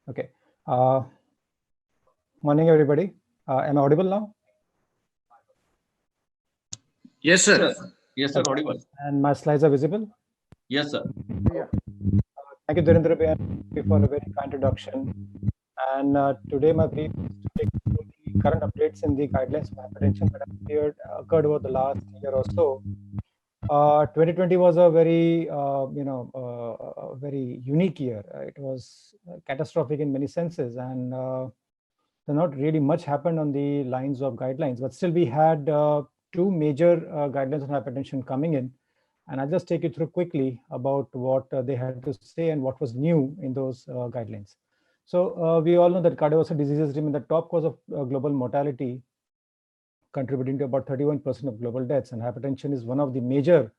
Okay. Morning, everybody. Am I audible now? Yes, sir. Yes, sir, audible. And my slides are visible? Yes, sir. Yeah. Thank you, Dhirendra Bhai, for a very kind introduction. And today my brief is to take you through the current updates in the guidelines for hypertension that have occurred over the last year or so. 2020 was a very, a very unique year. It was catastrophic in many senses, and not really much happened on the lines of guidelines. But still, we had two major guidelines on hypertension coming in, and I'll just take you through quickly about what they had to say and what was new in those guidelines. So we all know that cardiovascular diseases remain the top cause of global mortality, contributing to about 31% of global deaths. And hypertension is one of the major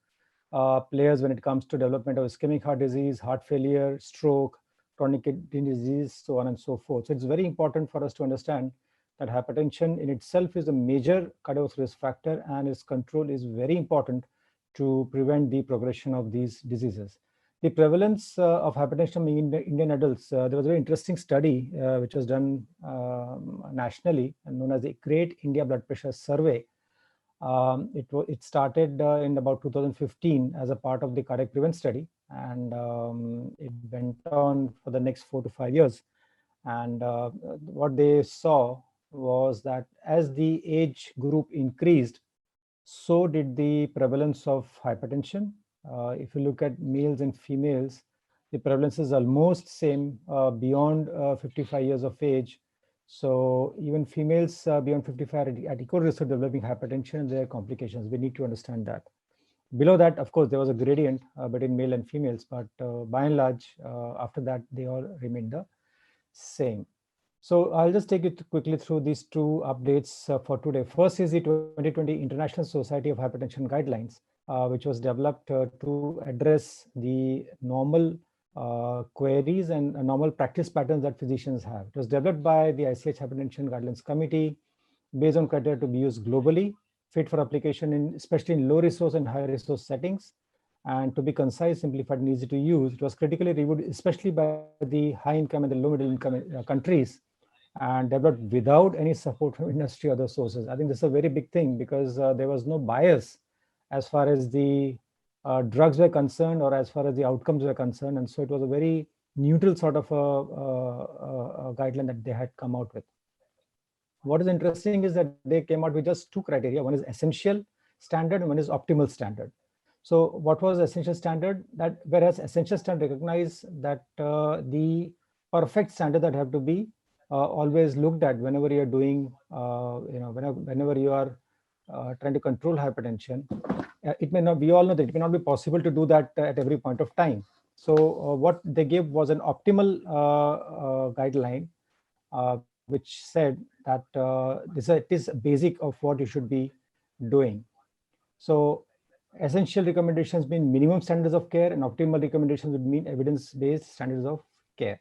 players when it comes to development of ischemic heart disease, heart failure, stroke, chronic kidney disease, so on and so forth. So it's very important for us to understand that hypertension in itself is a major cardiovascular risk factor, and its control is very important to prevent the progression of these diseases. The prevalence of hypertension among Indian adults, there was a very interesting study which was done nationally and known as the Great India Blood Pressure Survey. It started in about 2015 as a part of the cardiac prevent study, and it went on for the next 4 to 5 years. And what they saw was that as the age group increased, so did the prevalence of hypertension. If you look at males and females, the prevalence is almost same beyond 55 years of age. So even females beyond 55 are at equal risk of developing hypertension and their complications. We need to understand that. Below that, of course, there was a gradient between male and females, but by and large, after that, they all remained the same. So I'll just take you quickly through these two updates for today. First is the 2020 International Society of Hypertension Guidelines, which was developed to address the normal queries and normal practice patterns that physicians have. It was developed by the ICH Hypertension Guidelines Committee based on criteria to be used globally, fit for application in especially in low resource and high resource settings, and to be concise, simplified, and easy to use. It was critically reviewed, especially by the high income and the low middle income countries, and developed without any support from industry or other sources. I think this is a very big thing because there was no bias as far as the drugs were concerned or as far as the outcomes were concerned. And so it was a very neutral sort of a guideline that they had come out with. What is interesting is that they came out with just two criteria. One is essential standard and one is optimal standard. So what was essential standard? That whereas essential standard recognize that the perfect standard that have to be always looked at whenever you are doing, whenever you are trying to control hypertension. It may not, we all know that it may not be possible to do that at every point of time. So what they gave was an optimal guideline, which said that it is basic of what you should be doing. So essential recommendations mean minimum standards of care, and optimal recommendations would mean evidence-based standards of care.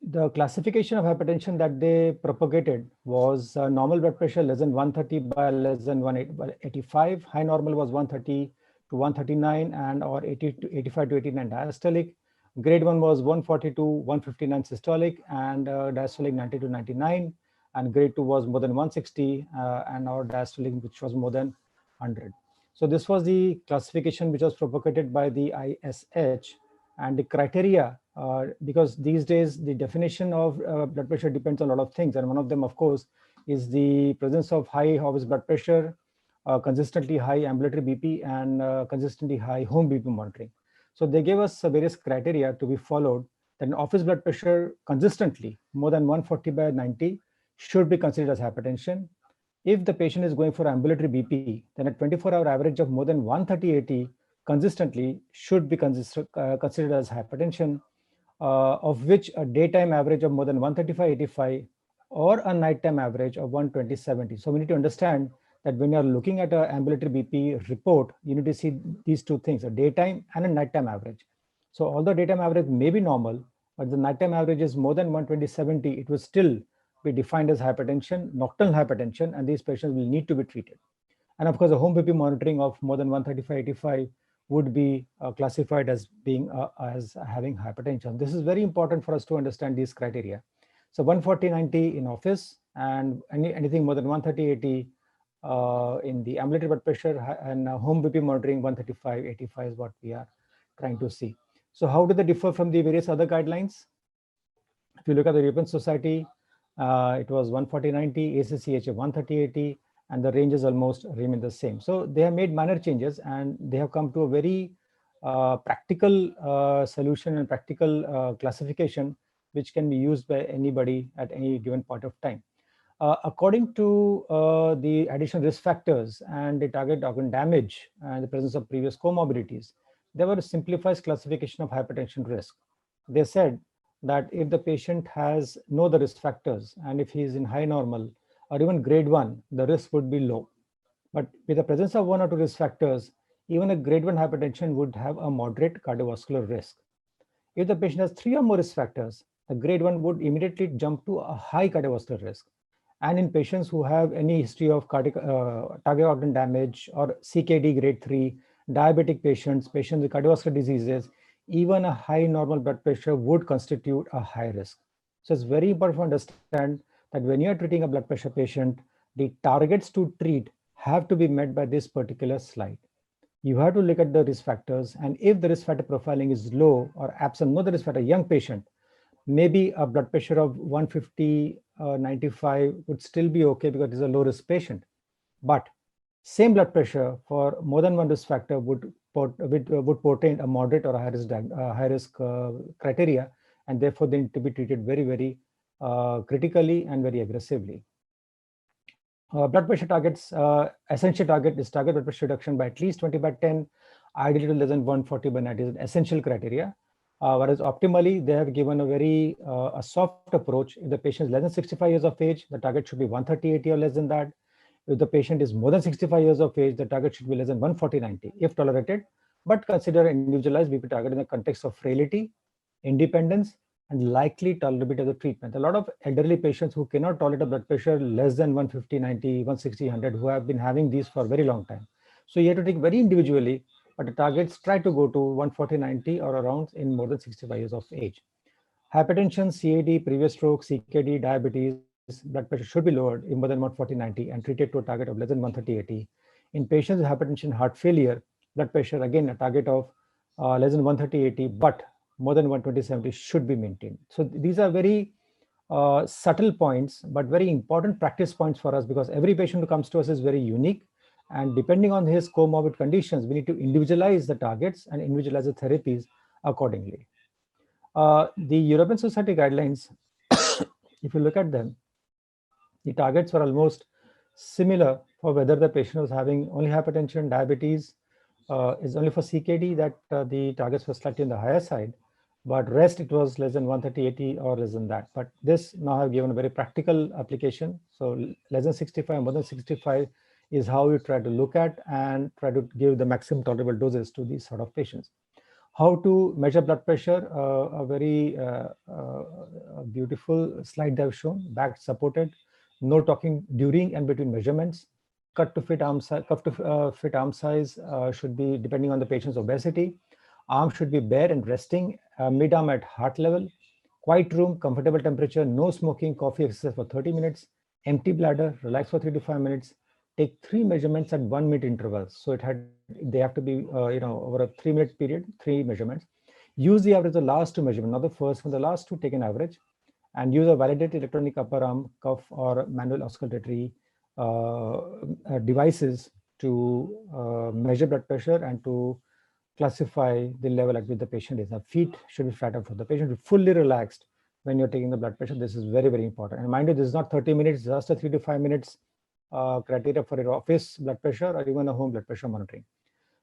The classification of hypertension that they propagated was normal blood pressure less than 130 by less than 185. High normal was 130 to 139 and or 80 to 85 to 89 diastolic. Grade 1 was 140 to 159 systolic and diastolic 90 to 99. And grade 2 was more than 160 and our diastolic, which was more than 100. So this was the classification which was propagated by the ISH, and the criteria, because these days the definition of blood pressure depends on a lot of things, and one of them, of course, is the presence of high office blood pressure, consistently high ambulatory BP, and consistently high home BP monitoring. So they gave us various criteria to be followed. That an office blood pressure consistently more than 140 by 90 should be considered as hypertension. If the patient is going for ambulatory BP, then a 24-hour average of more than 130/80 consistently should be considered as hypertension, of which a daytime average of more than 135/85 or a nighttime average of 120/70. So we need to understand that when you're looking at an ambulatory BP report, you need to see these two things, a daytime and a nighttime average. So although daytime average may be normal, but the nighttime average is more than 120/70, it will still be defined as hypertension, nocturnal hypertension, and these patients will need to be treated. And of course, a home BP monitoring of more than 135/85 would be classified as being as having hypertension. This is very important for us to understand these criteria. So 140/90 in office, and anything more than 130/80 in the ambulatory blood pressure, and home BP monitoring 135/85 is what we are trying to see. So how do they differ from the various other guidelines? If you look at the European Society, it was 140/90, ACCHA 130/80, and the ranges almost remain the same. So they have made minor changes, and they have come to a very practical solution and practical classification, which can be used by anybody at any given point of time. According to the additional risk factors and the target organ damage and the presence of previous comorbidities, there were a simplified classification of hypertension risk. They said that if the patient has no other risk factors, and if he is in high normal or even grade 1, the risk would be low. But with the presence of one or two risk factors, even a grade 1 hypertension would have a moderate cardiovascular risk. If the patient has 3 or more risk factors, the grade 1 would immediately jump to a high cardiovascular risk. And in patients who have any history of target organ damage or CKD grade 3, diabetic patients, patients with cardiovascular diseases, even a high normal blood pressure would constitute a high risk. So it's very important to understand that when you are treating a blood pressure patient, the targets to treat have to be met by this particular slide. You have to look at the risk factors, and if the risk factor profiling is low or absent, no risk factor, young patient, maybe a blood pressure of 150, 95 would still be okay because it's a low risk patient. But same blood pressure for more than one risk factor would portend a moderate or a high risk criteria, and therefore they need to be treated very, very critically and very aggressively. Blood pressure targets, essential target is target blood pressure reduction by at least 20/10, ideally to less than 140/90 is an essential criteria. Whereas optimally, they have given a very a soft approach. If the patient is less than 65 years of age, the target should be 130/80 or less than that. If the patient is more than 65 years of age, the target should be less than 140/90 if tolerated, but consider individualized BP target in the context of frailty, independence, and likely tolerability of the treatment. A lot of elderly patients who cannot tolerate a blood pressure less than 150/90, 160/100, who have been having these for a very long time. So you have to take very individually, but the targets try to go to 140/90 or around in more than 65 years of age. Hypertension, CAD, previous stroke, CKD, diabetes, blood pressure should be lowered in more than 140/90 and treated to a target of less than 130/80. In patients with hypertension, heart failure, blood pressure, again, a target of less than 130/80, but more than 120/70 should be maintained. So these are very subtle points, but very important practice points for us, because every patient who comes to us is very unique. And depending on his comorbid conditions, we need to individualize the targets and individualize the therapies accordingly. The European Society guidelines, if you look at them, the targets were almost similar for whether the patient was having only hypertension, diabetes. Is only for CKD that the targets were slightly on the higher side, but rest it was less than 130/80 or less than that. But this now have given a very practical application. So less than 65, more than 65 is how you try to look at and try to give the maximum tolerable doses to these sort of patients. How to measure blood pressure, a very beautiful slide they've shown, back supported, no talking during and between measurements. Cut to fit arm size should be depending on the patient's obesity. Arm should be bare and resting, mid-arm at heart level. Quiet room, comfortable temperature, no smoking, coffee, exercise for 30 minutes. Empty bladder, relax for 3 to 5 minutes. Take 3 measurements at 1 minute intervals. So they have to be over a 3-minute period, 3 measurements. Use the average of the last 2 measurements, not the first one, the last 2, take an average, and use a validated electronic upper arm cuff or manual auscultatory devices to measure blood pressure and to classify the level at which the patient is. The feet should be flattened for the patient to be fully relaxed when you're taking the blood pressure. This is very, very important. And mind you, this is not 30 minutes, just a 3 to 5 minutes criteria for your office blood pressure or even a home blood pressure monitoring.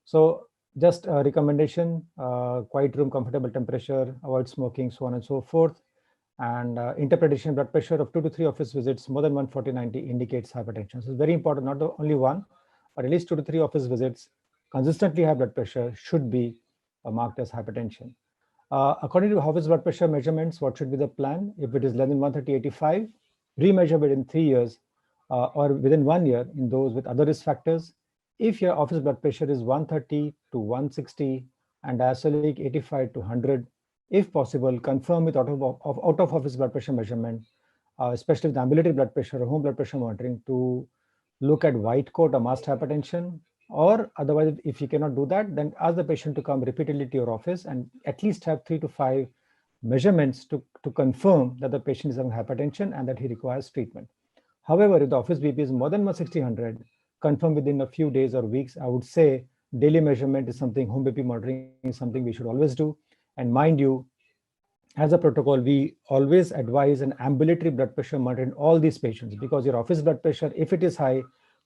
So just a recommendation, quiet room, comfortable temperature, avoid smoking, so on and so forth. And interpretation blood pressure of 2 to 3 office visits more than 140/90 indicates hypertension. So it's very important, not only one, but at least 2 to 3 office visits, consistently high blood pressure should be marked as hypertension. According to office blood pressure measurements, what should be the plan? If it is less than 130/85, remeasure within 3 years or within 1 year in those with other risk factors. If your office blood pressure is 130 to 160 and diastolic 85 to 100, if possible, confirm with out of office blood pressure measurement, especially with ambulatory blood pressure or home blood pressure monitoring, to look at white coat or masked hypertension. Or otherwise, if you cannot do that, then ask the patient to come repeatedly to your office and at least have 3 to 5 measurements to confirm that the patient is having hypertension and that he requires treatment. However, if the office BP is more than 160/100, confirm within a few days or weeks, I would say daily measurement is something, home BP monitoring is something we should always do. And mind you, as a protocol, we always advise an ambulatory blood pressure monitor in all these patients, because your office blood pressure, if it is high,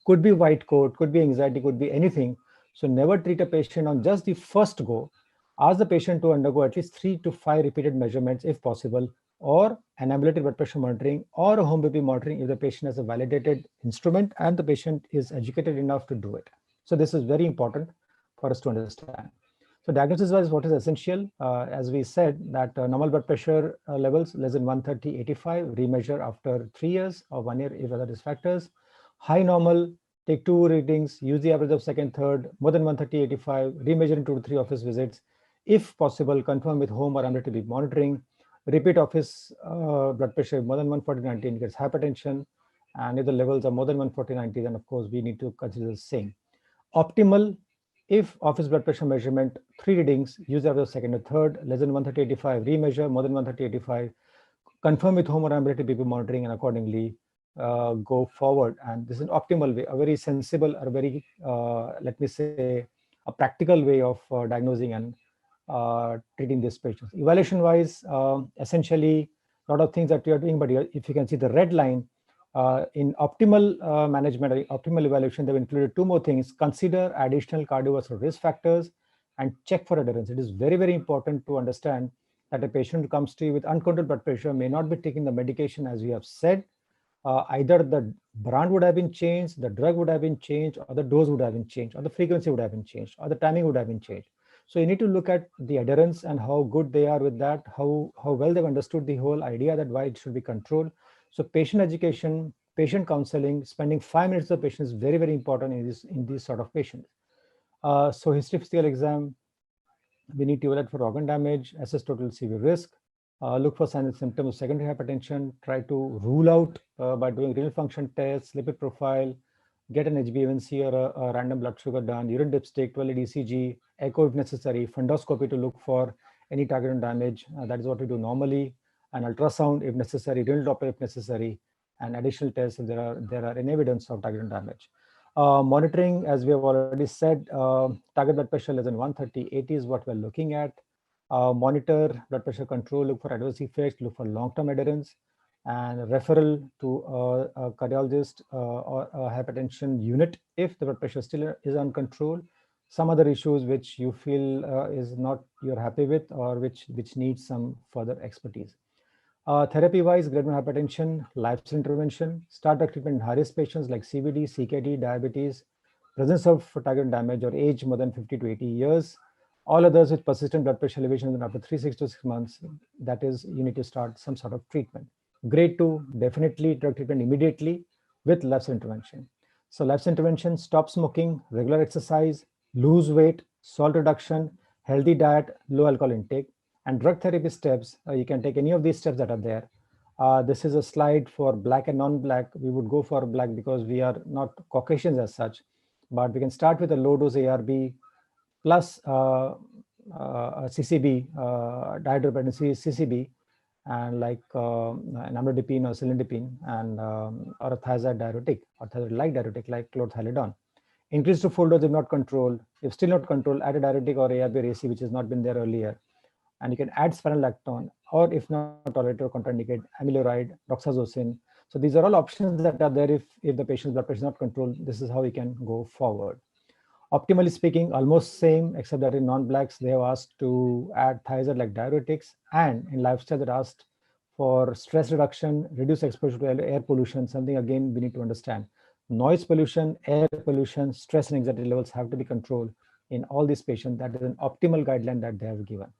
could be white coat, could be anxiety, could be anything. So never treat a patient on just the first go. Ask the patient to undergo at least 3 to 5 repeated measurements if possible, or an ambulatory blood pressure monitoring or a home BP monitoring if the patient has a validated instrument and the patient is educated enough to do it. So this is very important for us to understand. So diagnosis wise, what is essential? As we said, that normal blood pressure levels less than 130/85, remeasure after 3 years or 1 year if other risk factors. High normal, take 2 readings, use the average of second, third, more than 130/85, remeasure in 2 to 3 office visits. If possible, confirm with home or ambulatory monitoring. Repeat office blood pressure more than 140/90 indicates hypertension. And if the levels are more than 140/90, then of course we need to consider the same. Optimal, if office blood pressure measurement, 3 readings, use average of second or third, less than 130/85, remeasure more than 130/85, confirm with home or ambulatory BP monitoring, and accordingly go forward. And this is an optimal way, a very sensible or very, let me say, a practical way of diagnosing and treating these patients. Evaluation wise, essentially, a lot of things that we are doing, but if you can see the red line, in optimal management or optimal evaluation, they've included 2 more things: consider additional cardiovascular risk factors and check for adherence. It is very, very important to understand that a patient who comes to you with uncontrolled blood pressure may not be taking the medication as we have said. Either the brand would have been changed, the drug would have been changed, or the dose would have been changed, or the frequency would have been changed, or the timing would have been changed. So you need to look at the adherence and how good they are with that, how well they've understood the whole idea that why it should be controlled. So patient education, patient counseling, spending 5 minutes with the patient is very, very important in these sort of patients. So history physical exam, we need to evaluate for organ damage, assess total CV risk, look for signs and symptoms of secondary hypertension, try to rule out by doing renal function tests, lipid profile, get an HbA1c or a random blood sugar done, urine dipstick, 12-lead ECG, echo if necessary, fundoscopy to look for any target organ damage. That is what we do normally. An ultrasound if necessary, renal Doppler if necessary, and additional tests if there are any evidence of target organ damage. Monitoring, as we have already said, target blood pressure less than 130/80 is what we're looking at. Monitor blood pressure control, look for adverse effects, look for long-term adherence, and referral to a cardiologist or a hypertension unit if the blood pressure still is uncontrolled. Some other issues which you feel is not you're happy with, or which needs some further expertise. Therapy-wise, grade 1 hypertension, lifestyle intervention, start drug treatment in high-risk patients like CVD, CKD, diabetes, presence of target damage, or age more than 50 to 80 years. All others with persistent blood pressure elevation after 3 to 6 months, that is, you need to start some sort of treatment. Grade 2, definitely drug treatment immediately with lifestyle intervention. So lifestyle intervention: stop smoking, regular exercise, lose weight, salt reduction, healthy diet, low alcohol intake. And drug therapy steps, you can take any of these steps that are there. This is a slide for black and non-black. We would go for black because we are not Caucasians as such, but we can start with a low dose ARB plus CCB, dihydroperoxy CCB, and like an amlodipine or cilindipine, and or a thiazide diuretic or thiazide-like diuretic like chlorthalidone. Increase to full dose if not controlled. If still not controlled, add a diuretic or ARB or AC, which has not been there earlier. And you can add spironolactone, or if not tolerated or contraindicate, amiloride, doxazosin. So these are all options that are there if the patient's blood pressure is not controlled. This is how we can go forward. Optimally speaking, almost same, except that in non-blacks, they have asked to add thiazide like diuretics, and in lifestyle that asked for stress reduction, reduce exposure to air pollution, something again we need to understand. Noise pollution, air pollution, stress and anxiety levels have to be controlled in all these patients. That is an optimal guideline that they have given.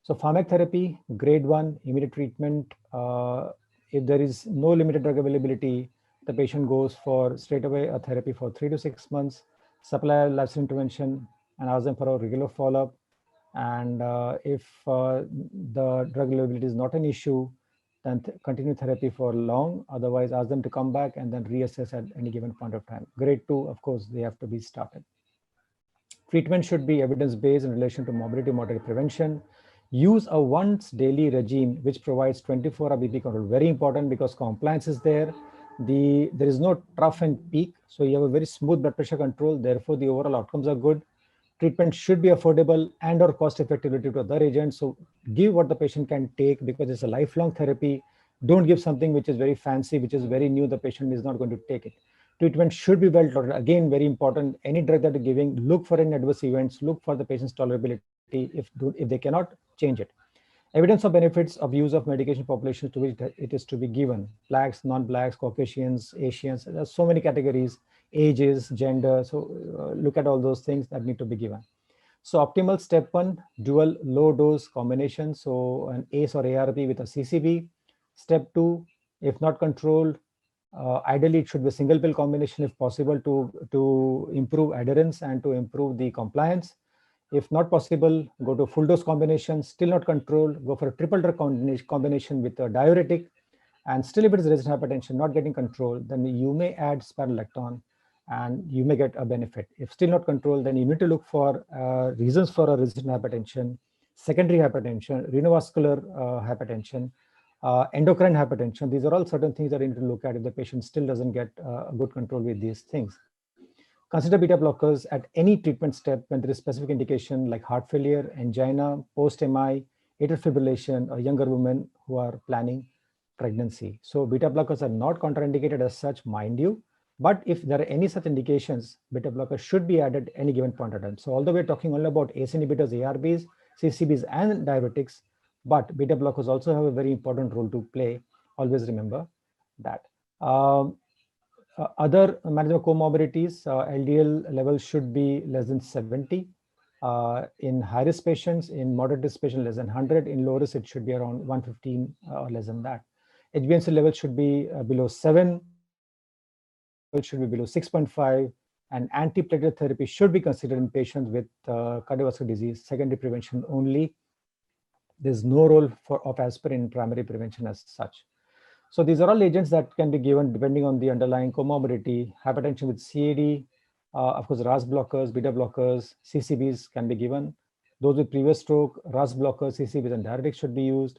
So pharmacotherapy, grade 1, immediate treatment. If there is no limited drug availability, the patient goes for straight away a therapy for 3 to 6 months. supply lifestyle intervention, and ask them for a regular follow-up. And if the drug availability is not an issue, then continue therapy for long. Otherwise, ask them to come back and then reassess at any given point of time. Grade 2, of course, they have to be started. Treatment should be evidence-based in relation to morbidity mortality prevention. Use a once daily regime which provides 24-hour BP control. Very important because compliance is there. There is no trough and peak. So you have a very smooth blood pressure control. Therefore, the overall outcomes are good. Treatment should be affordable and or cost effective relative to other agents. So give what the patient can take because it's a lifelong therapy. Don't give something which is very fancy, which is very new. The patient is not going to take it. Treatment should be well tolerated. Again, very important. Any drug that you're giving, look for any adverse events, look for the patient's tolerability. If they cannot, change it. Evidence of benefits of use of medication populations to which it is to be given. Blacks, non-blacks, Caucasians, Asians. There are so many categories, ages, gender. So look at all those things that need to be given. So optimal step 1, dual low dose combination. So an ACE or ARB with a CCB. Step 2, if not controlled, ideally it should be a single pill combination if possible to improve adherence and to improve the compliance. If not possible, go to full dose combination. Still not controlled, go for a triple drug combination with a diuretic. And still if it is resistant hypertension not getting controlled, then you may add spironolactone and you may get a benefit. If still not controlled, then you need to look for reasons for a resistant hypertension, secondary hypertension, renovascular hypertension, endocrine hypertension. These are all certain things that you need to look at if the patient still doesn't get a good control with these things. Consider beta blockers at any treatment step when there is specific indication like heart failure, angina, post-MI, atrial fibrillation, or younger women who are planning pregnancy. So beta blockers are not contraindicated as such, mind you, but if there are any such indications, beta blockers should be added at any given point of time. So although we're talking only about ACE inhibitors, ARBs, CCBs, and diuretics, but beta blockers also have a very important role to play. Always remember that. Other management comorbidities, LDL levels should be less than 70. In high-risk patients, in moderate risk patients, less than 100. In low risk, it should be around 115 or less than that. HbA1c level should be below 7. It should be below 6.5. And antiplatelet therapy should be considered in patients with cardiovascular disease, secondary prevention only. There's no role of aspirin in primary prevention as such. So these are all agents that can be given depending on the underlying comorbidity. Hypertension with CAD, of course, RAS blockers, beta blockers, CCBs can be given. Those with previous stroke, RAS blockers, CCBs, and diuretics should be used.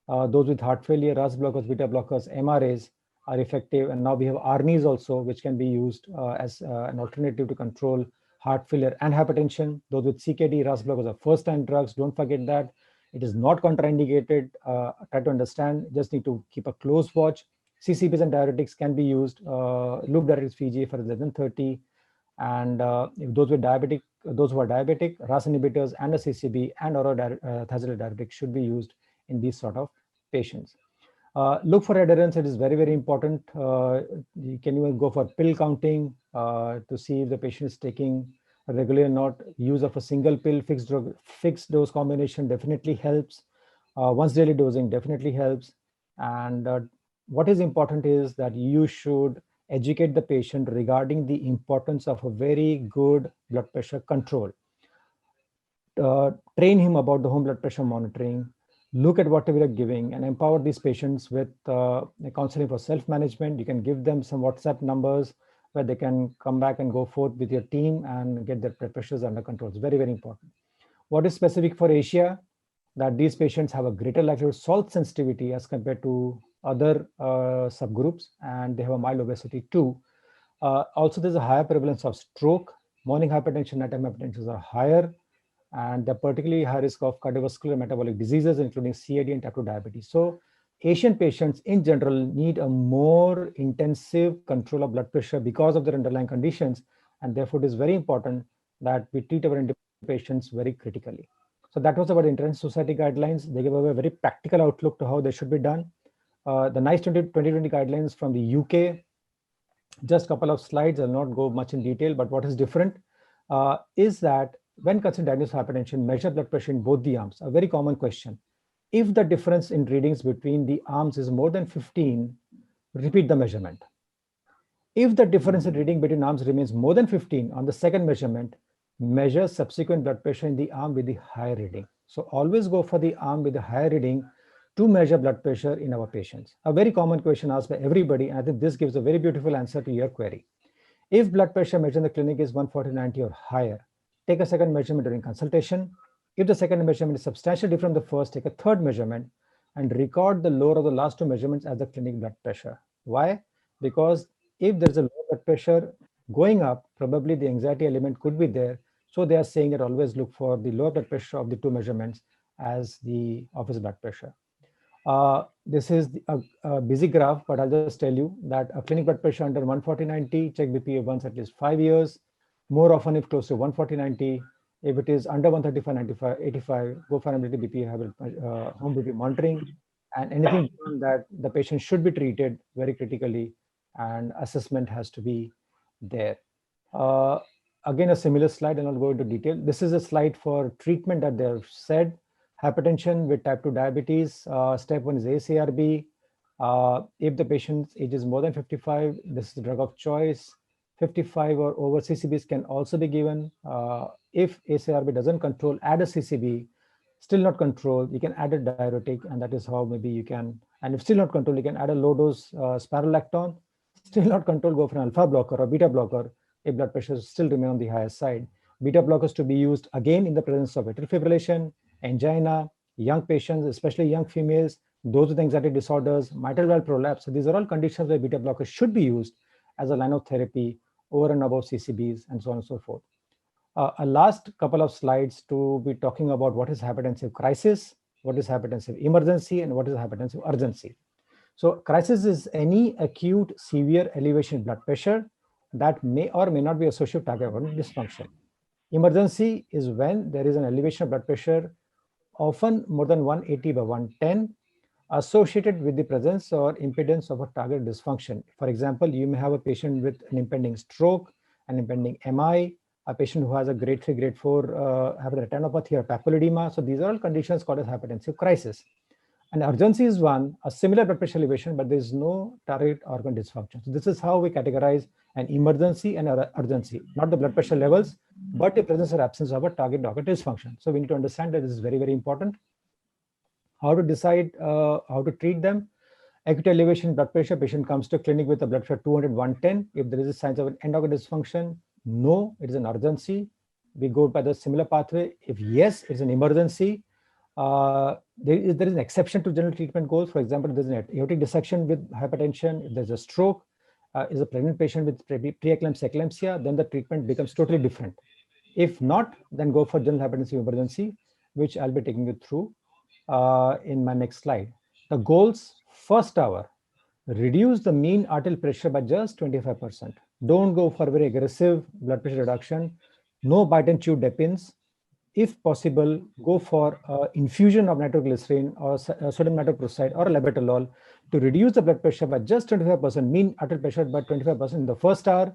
Those with heart failure, RAS blockers, beta blockers, MRAs are effective. And now we have ARNIs also, which can be used as an alternative to control heart failure and hypertension. Those with CKD, RAS blockers are first-time drugs. Don't forget that. It is not contraindicated. Try to understand, just need to keep a close watch. CCBs and diuretics can be used. Loop diuretics Fiji for less than 30. And if those with diabetic, those who are diabetic, RAS inhibitors and a CCB and oral thiazide diuretic should be used in these sort of patients. Look for adherence. It is very, very important. You can even go for pill counting to see if the patient is taking regular or not. Use of a single pill fixed dose combination definitely helps. Once daily dosing definitely helps. And what is important is that you should educate the patient regarding the importance of a very good blood pressure control. Train him about the home blood pressure monitoring. Look at whatever you're giving and empower these patients with counseling for self-management. You can give them some WhatsApp numbers where they can come back and go forth with your team and get their blood pressures under control. It's very, very important. What is specific for Asia? That these patients have a greater likelihood of salt sensitivity as compared to other subgroups, and they have a mild obesity too. Also, there's a higher prevalence of stroke. Morning hypertension, nighttime hypertension are higher, and they're particularly high risk of cardiovascular metabolic diseases, including CAD and type 2 diabetes. So Asian patients in general need a more intensive control of blood pressure because of their underlying conditions. And therefore, it is very important that we treat our Indian patients very critically. So that was about International Society guidelines. They give a very practical outlook to how they should be done. The NICE 2020 guidelines from the UK, just a couple of slides, I'll not go much in detail, but what is different is that when considering diagnosis of hypertension, measure blood pressure in both the arms. A very common question. If the difference in readings between the arms is more than 15, repeat the measurement. If the difference in reading between arms remains more than 15 on the second measurement, measure subsequent blood pressure in the arm with the higher reading. So always go for the arm with the higher reading to measure blood pressure in our patients. A very common question asked by everybody, and I think this gives a very beautiful answer to your query. If blood pressure measured in the clinic is 140/90 or higher, take a second measurement during consultation. If the second measurement is substantially different from the first, take a third measurement and record the lower of the last two measurements as the clinic blood pressure. Why? Because if there's a low blood pressure going up, probably the anxiety element could be there. So they are saying that always look for the lower blood pressure of the two measurements as the office blood pressure. This is a busy graph, but I'll just tell you that a clinic blood pressure under 140/90, check BPA once at least 5 years, more often if close to 140/90. If it is under 135/95, 85, go for ambulatory BPA home BPA monitoring, and anything beyond that, the patient should be treated very critically, and assessment has to be there. Uh, Again, a similar slide, and I'll go into detail. This is a slide for treatment that they've said. Hypertension with type 2 diabetes. Step 1 is ACRB. If the patient's age is more than 55, this is the drug of choice. 55 or over CCBs can also be given. If ACRB doesn't control, add a CCB. Still not controlled, you can add a diuretic, and that is how maybe you can. And if still not controlled, you can add a low dose spironolactone. Still not controlled, go for an alpha blocker or beta blocker if blood pressure still remain on the higher side. Beta blockers to be used again in the presence of atrial fibrillation, angina, young patients, especially young females, those with anxiety disorders, mitral valve prolapse. So these are all conditions where beta blockers should be used as a line of therapy over and above CCBs and so on and so forth. A last couple of slides to be talking about what is hypertensive crisis, what is hypertensive emergency, and what is hypertensive urgency. So crisis is any acute severe elevation in blood pressure that may or may not be associated with target organ dysfunction. Emergency is when there is an elevation of blood pressure, often more than 180/110, associated with the presence or impedance of a target dysfunction. For example, you may have a patient with an impending stroke, an impending MI, a patient who has a grade 3, grade 4 retinopathy or papilledema. So these are all conditions called as hypertensive crisis. And urgency is one, a similar blood pressure elevation, but there is no target organ dysfunction. So this is how we categorize an emergency and an urgency, not the blood pressure levels, but the presence or absence of a target organ dysfunction. So we need to understand that this is very, very important. How to decide how to treat them? Acute elevation in blood pressure, patient comes to clinic with a blood pressure 200/110. If there is a signs of an end organ dysfunction, no, it is an urgency. We go by the similar pathway. If yes, it's an emergency. There is an exception to general treatment goals. For example, if there's an aortic dissection with hypertension, if there's a stroke, is a pregnant patient with preeclampsia, then the treatment becomes totally different. If not, then go for general hypertensive emergency, which I'll be taking you through in my next slide. The goals: first hour, reduce the mean arterial pressure by just 25%. Don't go for very aggressive blood pressure reduction. No bite and chew depins. If possible, go for infusion of nitroglycerin or sodium nitroprusside or labetalol to reduce the blood pressure by just 25%, mean arterial pressure by 25% in the first hour.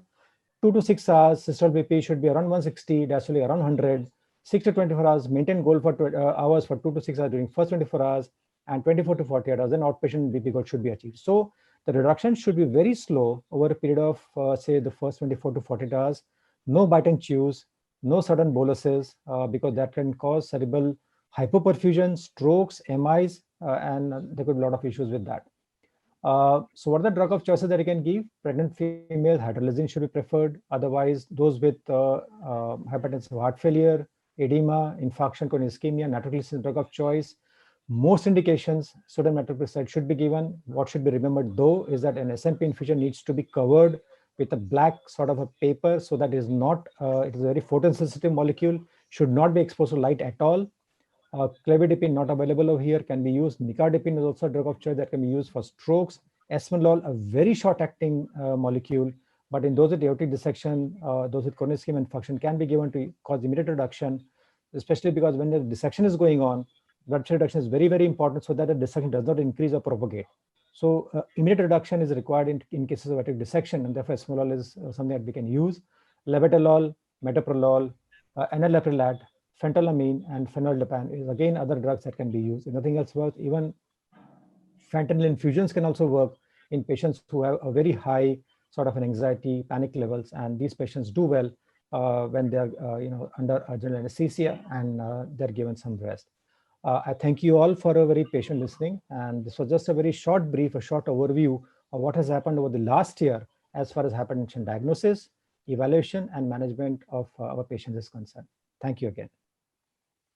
2 to 6 hours, systolic BP should be around 160, diastolic around 100. 6 to 24 hours, maintain goal for hours for 2 to 6 hours during first 24 hours, and 24 to 48 hours, then outpatient BP goal should be achieved. So the reduction should be very slow over a period of, say, the first 24 to 48 hours. No bite and chews, no sudden boluses, because that can cause cerebral hypoperfusion, strokes, MIs, and there could be a lot of issues with that. So what are the drug of choices that you can give? Pregnant female, hydralazine should be preferred. Otherwise, those with hypertensive heart failure, edema, infarction, coronary ischemia, nitroglycerin drug of choice. Most indications, sodium nitroprusside should be given. What should be remembered though is that an SMP infusion needs to be covered with a black sort of a paper, so that is not, it is a very photosensitive molecule, should not be exposed to light at all. Clevidipine not available over here, can be used. Nicardipine is also a drug of choice that can be used for strokes. Esmolol, a very short acting molecule, but in those with aortic dissection, those with coronary ischemia infarction can be given to cause immediate reduction, especially because when the dissection is going on, blood pressure reduction is very, very important so that the dissection does not increase or propagate. So immediate reduction is required in cases of aortic dissection, and therefore esmolol is something that we can use. Labetalol, metoprolol, enalaprilat, phentolamine, and phenoldipan is again other drugs that can be used. If nothing else works, even fentanyl infusions can also work in patients who have a very high sort of an anxiety, panic levels, and these patients do well when they're under general anesthesia and they're given some rest. I thank you all for a very patient listening, and this was just a very short brief, a short overview of what has happened over the last year as far as hypertension diagnosis, evaluation, and management of our patients is concerned. Thank you again.